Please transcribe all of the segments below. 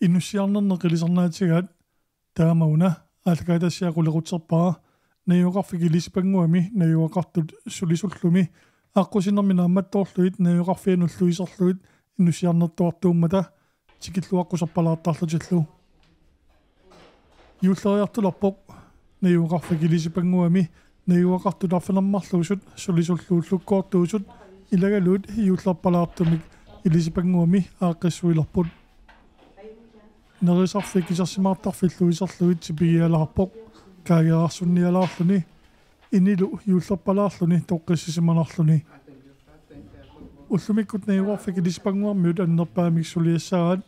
иннуссиарнернеқилисарнаатигаат таамауна аалакаатассиақулеқутсерпара наюоқарфик илисипангуами наюоқартут сулисуллуми аққусинерми наамматтоорлуит наюоқарфиануллуисерлуит иннуссиарнертуартууммата тикиллуаққусарпалаартарлутиллу юуллериартуларпоқ наюоқарфик илисипангуами наюоқартуларфинермарлуусут сулисуллууллуккоортуусут илагалуут юуллерпалаартумик илисипангуами ааққиссуилерпут нерисарфик кисерсимаартарфиллуисерлуит сипигиалаарпоқ каагераарсунниалаарлуни инилу юуллерпалаарлуни тоққиссисиманарлуни уллумиккут наюоқарфик илисипангуармиут аннерпаамиксулиассараат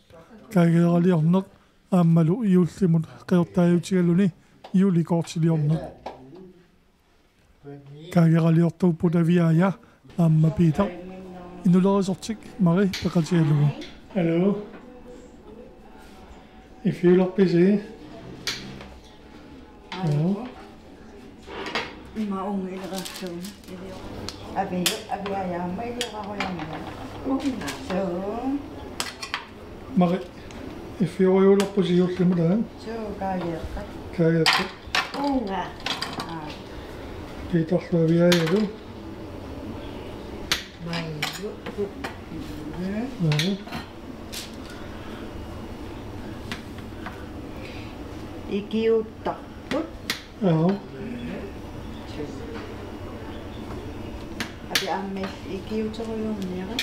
каагералиорнеқ ааммалу юуллимут қиортаажутигалуни юуликоортилиорнеқ каагералиортууппут авиая аамма пита инулерисортик мари пеқатигалугу hello if you look busy hello ma ungilerasun avia mai leraroyamma so maри if you look busy you'll so kaya unga Peter avia yalu mai ikiuttaqput abi ammel ikiuteriuunniara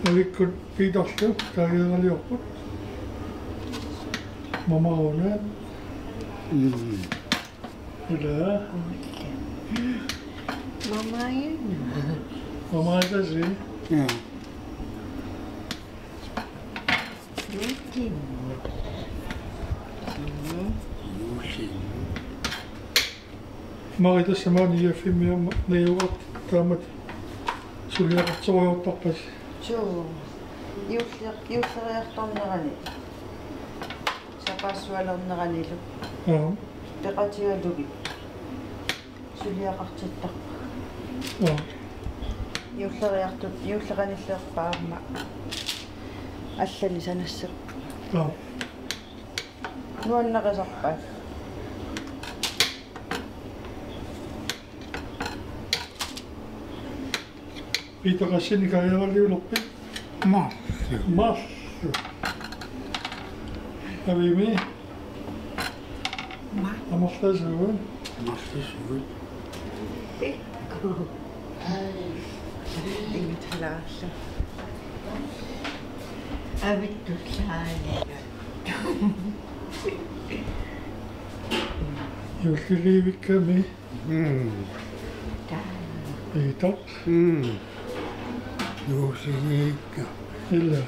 Alikkut Peterlu kaageraliorput mamauna ila mamaitasi Maritassamani yaffimmiam nayuqart taamat suliaqartoriortarpas suu iulleriartornerani sapassualerneranilu peqatigalugi suliaqartittarpa иуллериарниллерпаарма аллани санассеқ нуаннерисарпаа Питерассини каералиулерпи мас авими амерласуун Ingitlaarlu avittullaaniga юллиливикками Peter юусигиикка illa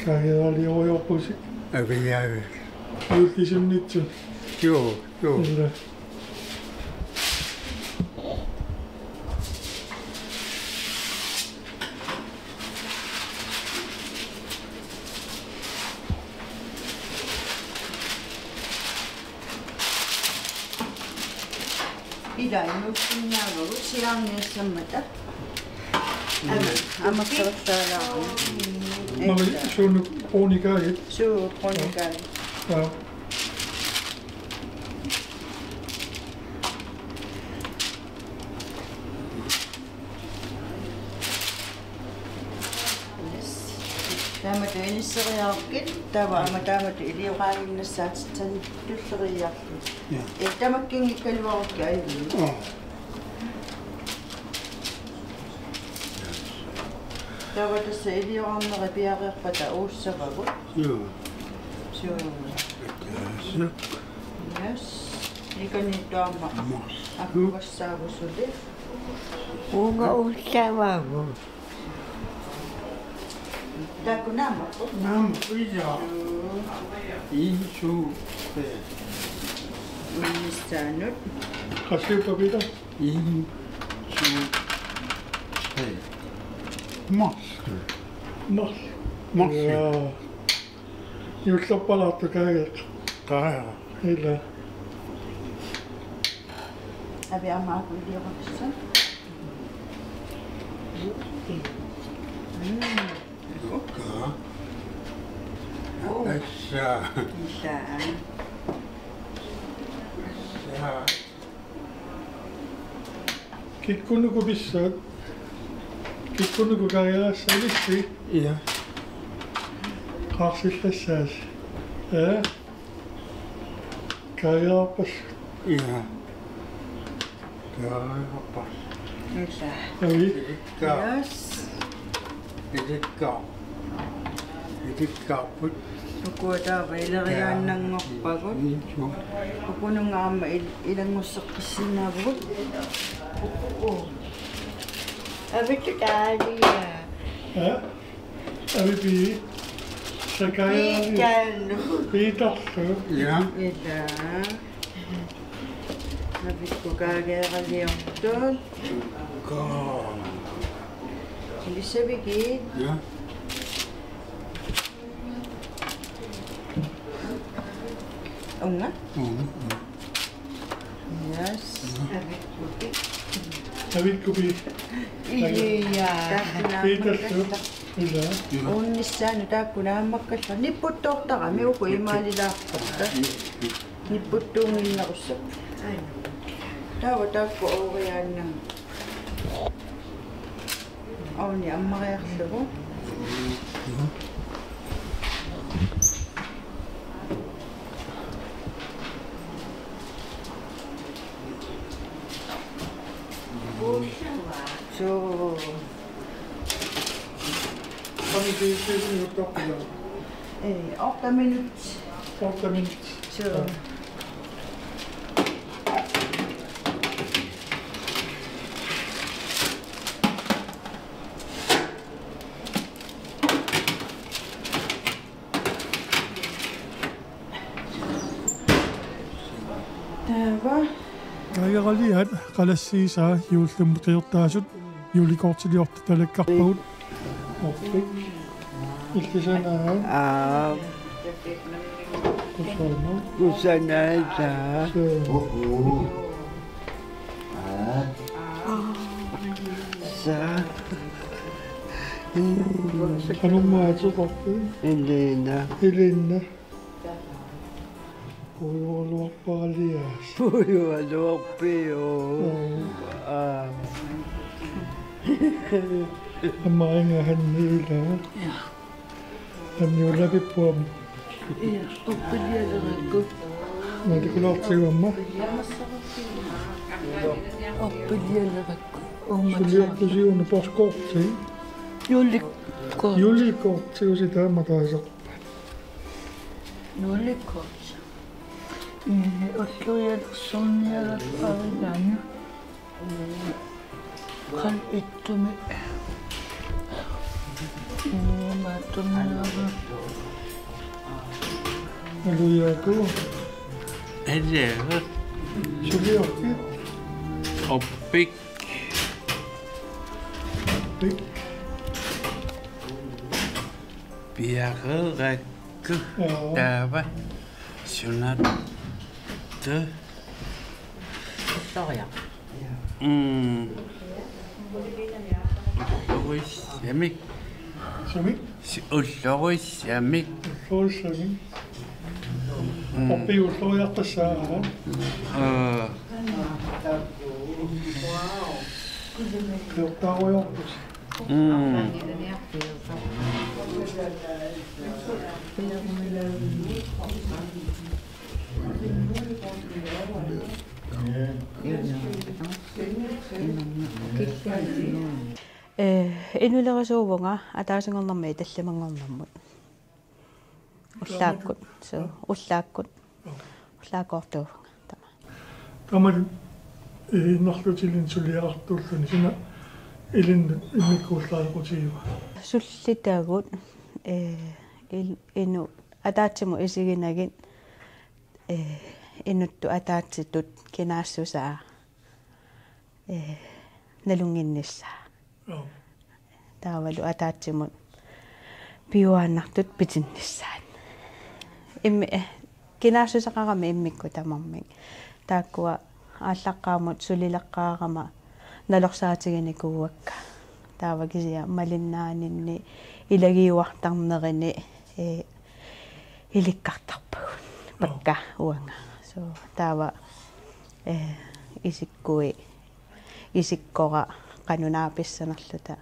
каералиориорпуси авиаавик юллисимнитсу joo illa ila inukkinnaagagu silaarniassammata аммаккерсаалаарна мари суунук оникаагит суу проникаи таамат инisseriaarkit таава ама таамат илиуqaanginnassaatit туллериаарлу тамаккингиккалуарукки айви таава тасса илиуарнери пиариарпата ууссавагут joo суу yes иканитаама аккуассаагусули уунга уллааваагу такунаама nam ija insu министаанут qasiupa Peter insu mas юллерпалаарту каагеқ taa illa аби амааку илиораксан saa Isaan. saa Kikkunuku pissaat. Kikkunuku Karjalassa vissi. ja 26. Ja. Karjalappas. ja Karjalappas Isaan. Oli. Itikka put Sukuta kailarian ng ngokpagot. Pupunong nga ilang musakisinagot. Oo. Abit ka niya. Ja. Oli pii. Sa Karjalassa. Pitan. Piitarsu. ja Ida. Nabit ko kagaliyang doon. ka Hindi sabigit. ja Oo nga. ja Yes. Nabit ko. Avitku pii. Iya. Piitarsu. Kyllä. Onnissaan taakkunaamakkas nipputtoorta kami uku imaalilaaqtarta nipputtuunginnerussak taava taakku ooriaannam auni ammariarlugu so Kami pii minuuttia. 8 minuut 8 minuuttia. so taava Karjaliat qalassiisaa juullum qiortaasut juulikortiliortu talakkarpagut. Oppik. Iltisanaa. Kusana. Kusanasa. Sa. Sanummaatsuqorpu. Elena. Elinna. Puivoluappalias. Puyo adopio. Amma engahan niillä. Hän jo läpi puomi. Iya, oppelia aku. Näitä kun lapsiamma. Oppelia aku. Oma. Sulla johtu siunnu pas kohtiin. Julikko. Julikohti on sitä amma taisa. Julikko. Otluja sonja parinanya. Kan ittumi. Mä tunnen. Lujaako. Edelleen Sulla johti. oppik Pik. piarerekku Joo. taava sunat toja ullorissamik Sami. ullorissamik Toissami. Oppi uslojahta saa. Johtaa ojahtus. Inulerisuuvunga ataasingornermi tallamangornermut ullaakkut ullaakoortuufunga tama Tämä innohtuutilin suliartuullani sinä ilin immikkuuslaakuutiiva. sullitaagut inu ataatsimu isiginagin innuttu ataatsitut kinaassusaa nalunginnissaa Joo. taavalu ataatsimut piuannartut pitinnissaan immi kinaassusaqarami immikku tamammi taakkua ааllаққаамут сулилеққаарама налорсаатигиникууакка таавакисиа малиннаанинни илагиуартарнерини ilikkartarpagun pakka uanga so tawa isikkui isikkora qanunaapissanerluta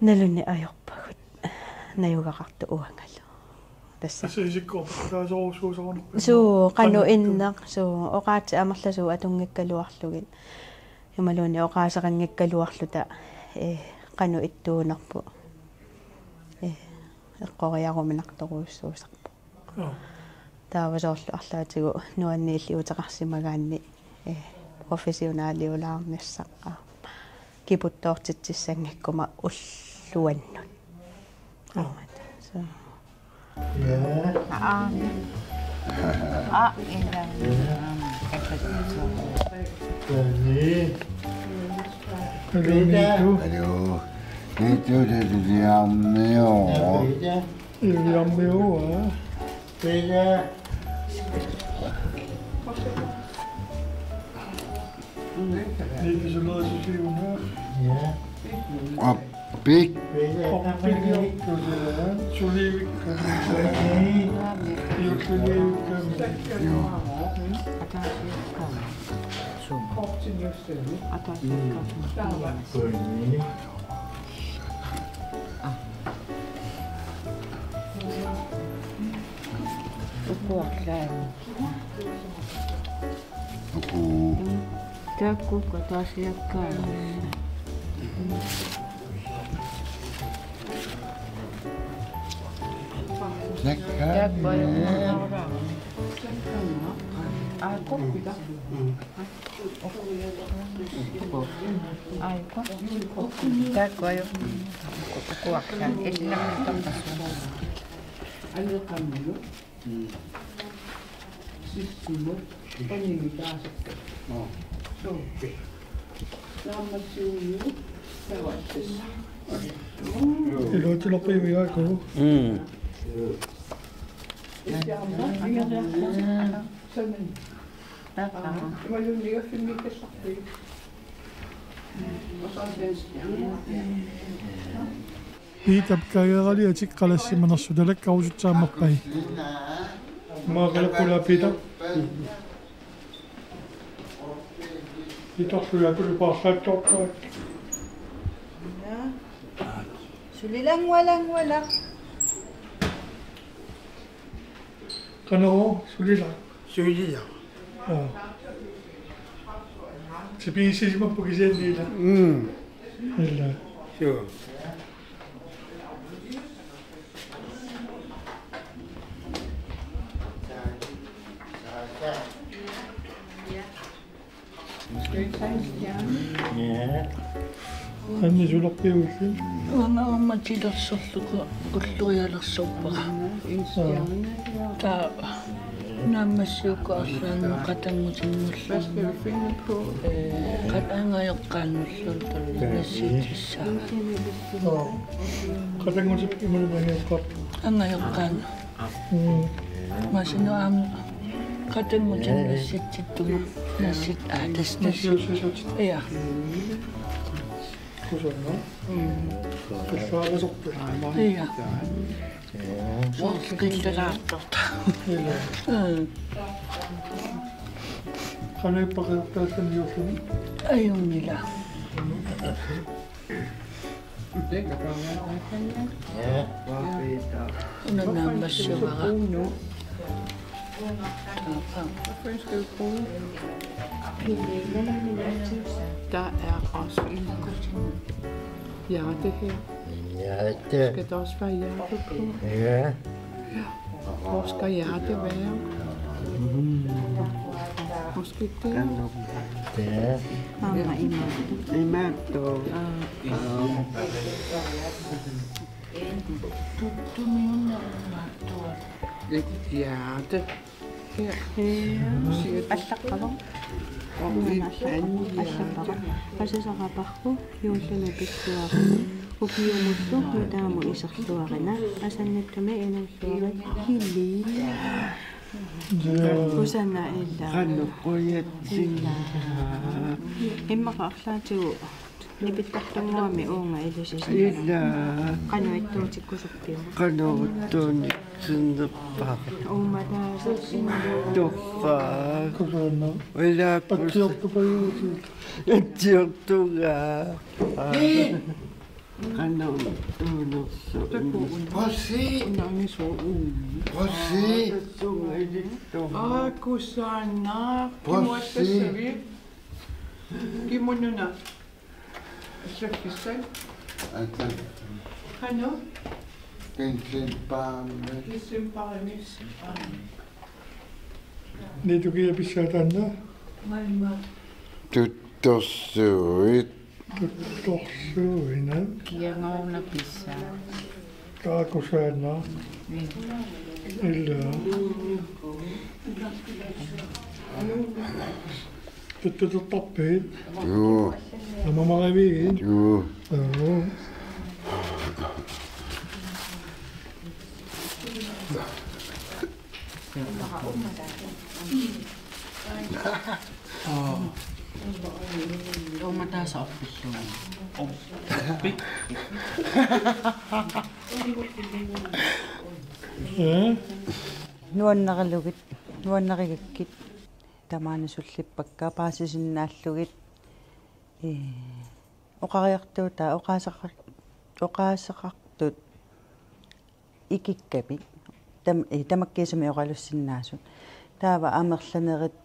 nalunni ajorpagut najugaqartu uangalu tassa isikko taasorusuusaqanerpa so qanu inneq so oqaati amerlasu atungikkaluarlugit imaluuni oqaasaqanngikkaluarluta qanu ittuunerpu eqqoriaruminartoruussuusarpu taavasoorlu арлаатигу нуанниилли утеқарсимагаанни профессионаалиулаарнissaqqa кипуттоортитсиссангаккума уллуаннут аамата so Hallo. Det er det jamne år. Jamne år. Ikke så noget, så siger hun her. Og big. Og Billy Solivik. Takku katasiakkaan. Ilo tilo piviä ko. Piitapkaagali atiqqalassimanersudalak arusutsaammerpai. Maaqalaqula pita. Pitorluya tulipaarlaattortaat. Sulilangwalangwala. Kanaro sulila. Sylja. Se piisisimme pukiseen niillä. Kyllä. Joo. Anni sulappiullin. Uangaamatilersorluku kullurialersorpara. Ta naammassiukaarlaannu qatangutinngullu. Qatangayoqqaannullu nassiitissaa. Qatangutit imalumaniuqqar. Angayoqqaannu. Masinu aamu qatangutin nassitsittugu nassit tasnassit. Ja. Kusonna. Kassaalasortu. Ja. Sorskilleraartorta. Kyllä. Qaneippaqiuttaassan juulluni. Ayunnila. Unanaammassuvara. Der er også en hjerte her. Hjerte. Skal der også være hjerte på? Ja. Hvor skal hjerte være? Måske der? Der. I matto. Et hjerte her. аллаққалу аллаққара пасасақапарпу юуллуна писсуара укиумуллу нутааму исерлуарина асаннаттуми инуллуара хилли усанна илла Qannuqquyatsinna. иммақа арлаатигу Nipittartunguami uunga ilusisina. Ila Qanuittuutikkusuppiugu. qanuuttuunitsinnerpaa. Uumataasassindu. Torraa. Kusana. Ilaakus. Attiortupayuusiit. Attiortugaa. Qanuuttuunersu. Possi. Unani so Possi. Kusana. Possi. Kimonuna. Sökkisel. Attends. Hano. Kensin paamme. Kisim paamis. Niitukia pissatanna. Tuttorsuit. Tuttorsuina. Kiangauna pissaa. Kaakusana. Illa. Tuttutortarpiit. Juu. Namamaraviin. Juu. Joo. Uumataas oppilluun. Oppik. Nuannaqaluggit tamaanasullippakkaa paasisinnaalluggit oqariartuuta oqaasaqartut ikikkapi tamakkiisumi oqalussinnaasun taava amerlanerit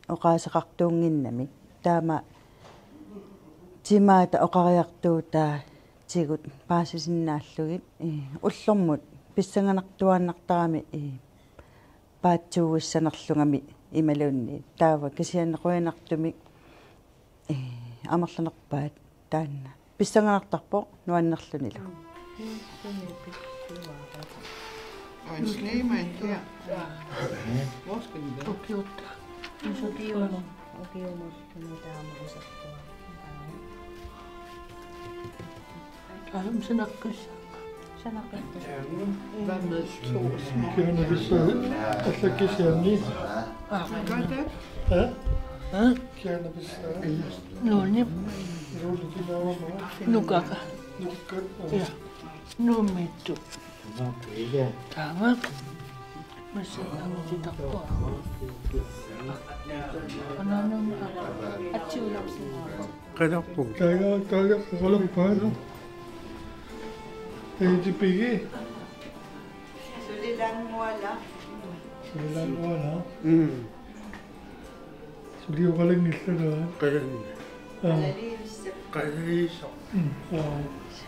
oqaasaqartuunginnami taama timaata oqariartuuta tigut paasisinnaalluggit ullormut pissanganartuaannartarami paatsuuissanerlungami imalunni taava kisiannequinartumik amerlanerpaat taanna pissanganartarpo nuannerlunilu Ein Schneemann, ja. Was kann das? Ukiutta. Aion se nakkas. Hvad med to små? Kiana pissa. Assakisianni. Gør det? Ja? Kiana pissa. No niin, Ruulikinaamaa. nukaka. Nukkat. Ja. No mittu. Tama. Masa kami tidak po. Ano nang atsulap sila. Qilorpuk. Kaya qaluppaana. Eitipigi. sulilanguala Sulilanguala. Suliuqalangillanaa. Qaliisa.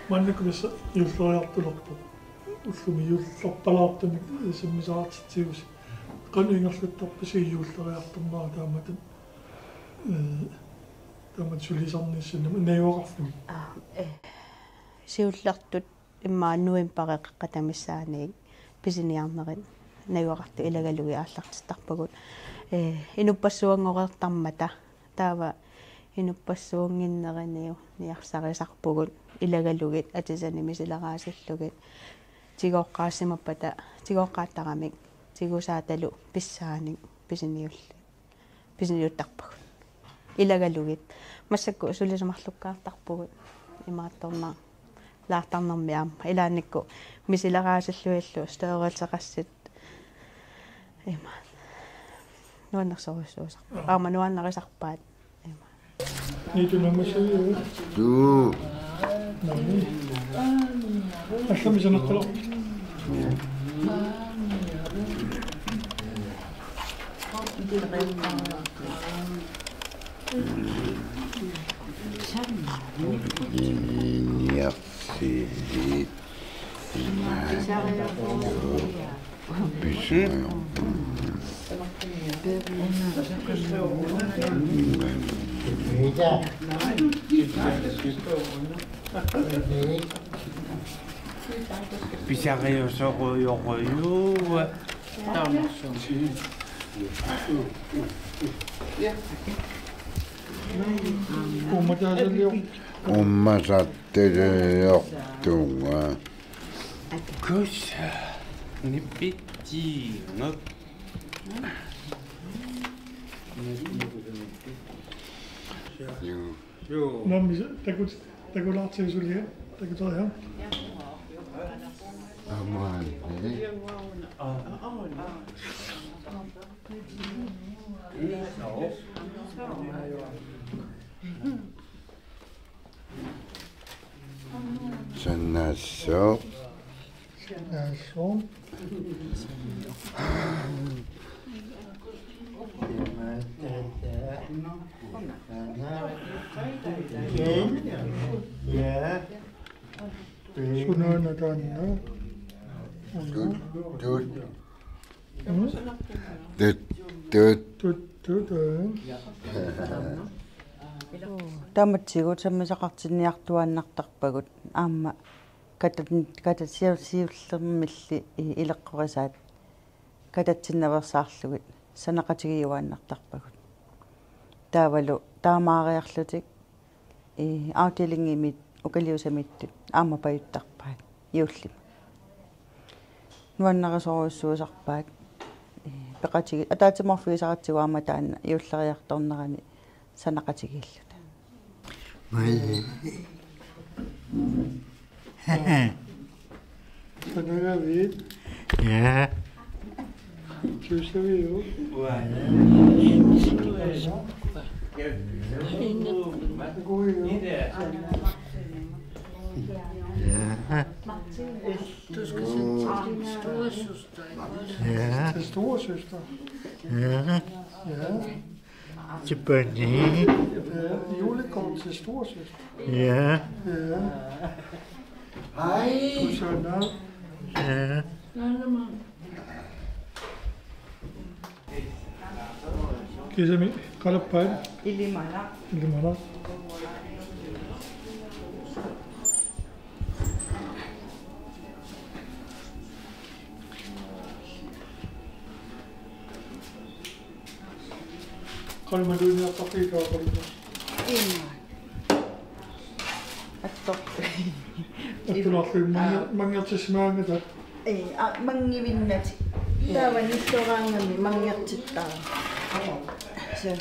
Mannakumissa julloriartulertu. Ullumi jullorpalaartumik isimmisaartitsiusi. Qanuingerluttorpisi julloriartummaa taamatan. Taamat sulisarnissinna naiuaqarfumi. Siullertut immaannuim pareqqatamissaaniik pisiniarnerit nayuaqartu ilagalugi aallartittarpagut inuppassuangoqertarmata taava inuppassuunginneriniu niarsarisarpugut ilagalugit atisanimi sileraassallugit tigooqqaassimappata tigooqqaattarami tigusaatalu pissaanik pisiniuttarpagut ilagalugit массакку сулисумарлуккаартарпугут имаатторнаа лаартарнэрмиаама илааникку мисилераасаллуиллу стерилсеқассит има нуаннерсоруссуусар аама нуаннерисарпаат има Niitunammassuiu. Juu. Nani. Allamisaneqqalo. Niarsiit. Pissaajor. Mitä? Pisariusorujorujuua. Ummataasallio. Ummasattelejortunga. Kussa. Nipittiingak. Joo. Nammi, taku laatsi sulia, taku tahan. Aman. Sannassa. Näissä. Sun aina tänne. Tyttöön. Taamatsigut sammisaqartinniartuannartarpagut aamma katasiusiullermilli ileqqorisaat katatsinnaversaarlugit sanaqatigiuannartarpagut taavalu taamaariarlutik autilingiimit ukaliusamittut aamma pajuttarpaat iullima nuannarasoruissuusarpaat peqatigi ataatimorfiisaqatigu aamma taanna iulleriartornerani sanaqatigilluta Sanagavid. Ja. Tyster vi jo. God jo. Du skal sige til din store søster. Ja. Til storesøster. Ja. Ja. Til Bunny. Ja. Julekort til storesøster. Ja. Ja. Hej. God søndag. Ja. Kisami, kalappaid. ilimana Ilimana. Kalmadunia tapika kalma. imaa attor Atulaqli mangertismaangata. mangivinnati taava nittoraangami mangertittaa so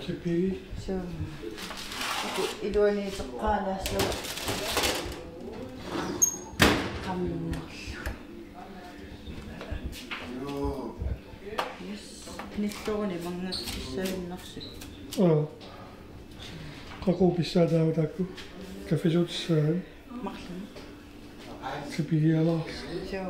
Sipi. so iluani teqqaalaaslu yes nittoruni mangertissainnersi Qaku pissaadaavataku. Kafisut saan. marlum Sipi alaas. so